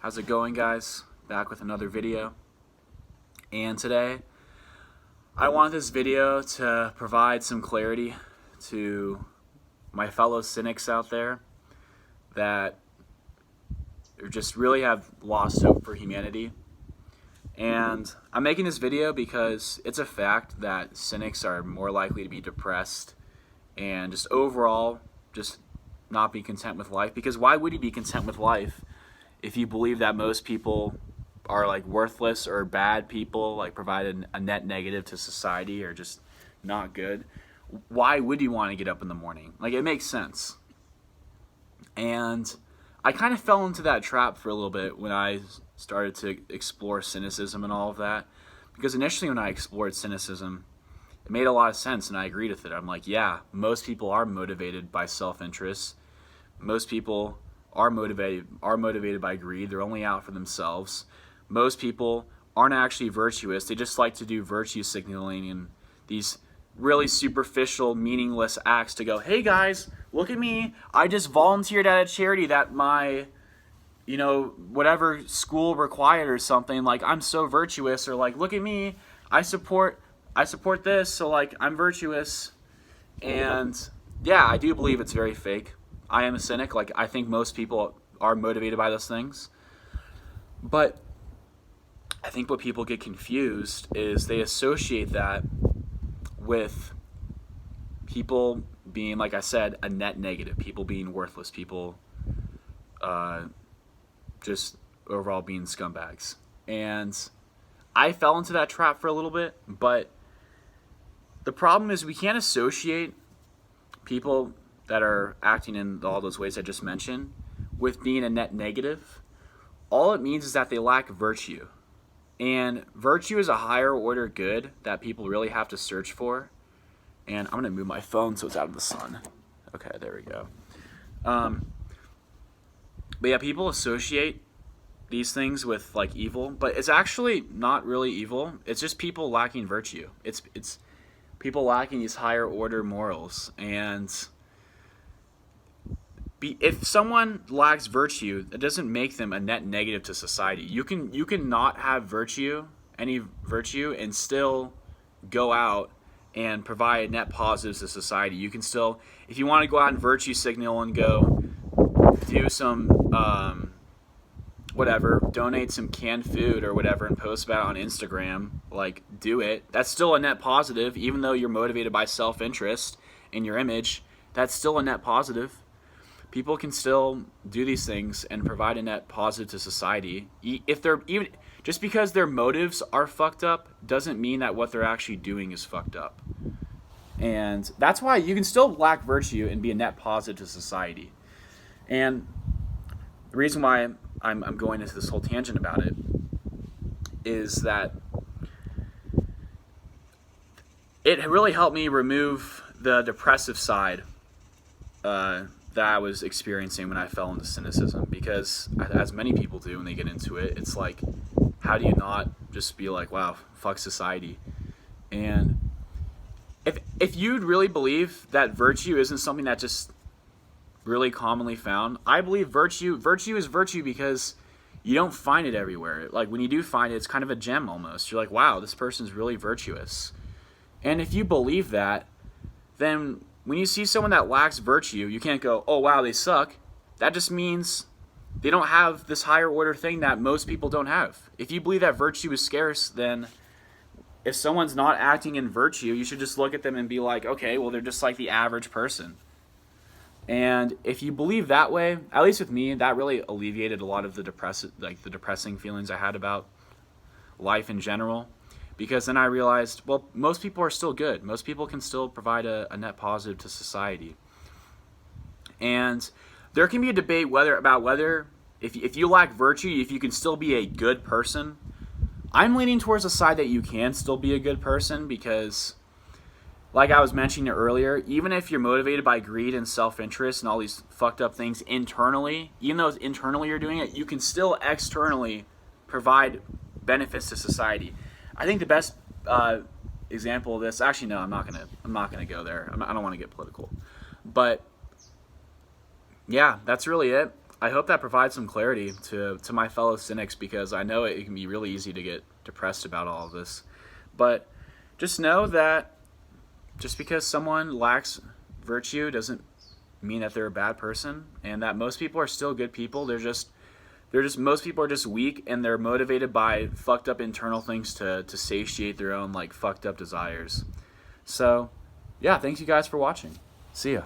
How's it going, guys? Back with another video. And today, I want this video to provide some clarity to my fellow cynics out there that just really have lost hope for humanity. And I'm making this video because it's a fact that cynics are more likely to be depressed and just overall just not be content with life. Because why would you be content with life if you believe that most people are like worthless or bad people, like provide a net negative to society or just not good? Why would you want to get up in the morning? Like, it makes sense. And I kind of fell into that trap for a little bit when I started to explore cynicism and all of that. Because initially when I explored cynicism, it made a lot of sense and I agreed with it. I'm like, yeah, most people are motivated by self-interest. Most people are motivated by greed. They're only out for themselves. Most people aren't actually virtuous. They just like to do virtue signaling and these really superficial, meaningless acts to go, hey guys, look at me. I just volunteered at a charity that my, whatever school required or something. Like, I'm so virtuous. Or like, look at me. I support this. So like, I'm virtuous. And yeah, I do believe it's very fake. I am a cynic. Like, I think most people are motivated by those things. But I think what people get confused is they associate that with people being, like I said, a net negative. People being worthless. People just overall being scumbags. And I fell into that trap for a little bit. But the problem is we can't associate people that are acting in all those ways I just mentioned with being a net negative. All it means is that they lack virtue. And virtue is a higher order good that people really have to search for. And I'm going to move my phone so it's out of the sun. Okay, there we go. But yeah, people associate these things with like evil, but it's actually not really evil. It's just people lacking virtue. It's people lacking these higher order morals. And if someone lacks virtue, it doesn't make them a net negative to society. You can not have any virtue, and still go out and provide net positives to society. You can still, if you want to go out and virtue signal and go do some donate some canned food or whatever and post about it on Instagram, like, do it. That's still a net positive, even though you're motivated by self-interest in your image. That's still a net positive. People can still do these things and provide a net positive to society. If they're even just because their motives are fucked up doesn't mean that what they're actually doing is fucked up. And that's why you can still lack virtue and be a net positive to society. And the reason why I'm going into this whole tangent about it is that it really helped me remove the depressive side that I was experiencing when I fell into cynicism, because as many people do when they get into it, it's like, how do you not just be like, wow, fuck society? And if you'd really believe that virtue isn't something that just really commonly found, I believe virtue is virtue because you don't find it everywhere. Like, when you do find it, it's kind of a gem almost. You're like, wow, this person's really virtuous. And if you believe that, then when you see someone that lacks virtue, you can't go, oh, wow, they suck. That just means they don't have this higher order thing that most people don't have. If you believe that virtue is scarce, then if someone's not acting in virtue, you should just look at them and be like, okay, well, they're just like the average person. And if you believe that way, at least with me, that really alleviated a lot of the depressing feelings I had about life in general. Because then I realized, well, most people are still good. Most people can still provide a net positive to society. And there can be a debate about whether, if you lack virtue, if you can still be a good person. I'm leaning towards the side that you can still be a good person, because, like I was mentioning earlier, even if you're motivated by greed and self-interest and all these fucked up things internally, even though internally you're doing it, you can still externally provide benefits to society. I think the best example of this, actually no, I'm not gonna go there. I don't want to get political, but yeah, that's really it. I hope that provides some clarity to my fellow cynics, because I know it can be really easy to get depressed about all of this. But just know that just because someone lacks virtue doesn't mean that they're a bad person, and that most people are still good people. Most people are just weak, and they're motivated by fucked up internal things to satiate their own like fucked up desires. So, yeah, thanks you guys for watching. See ya.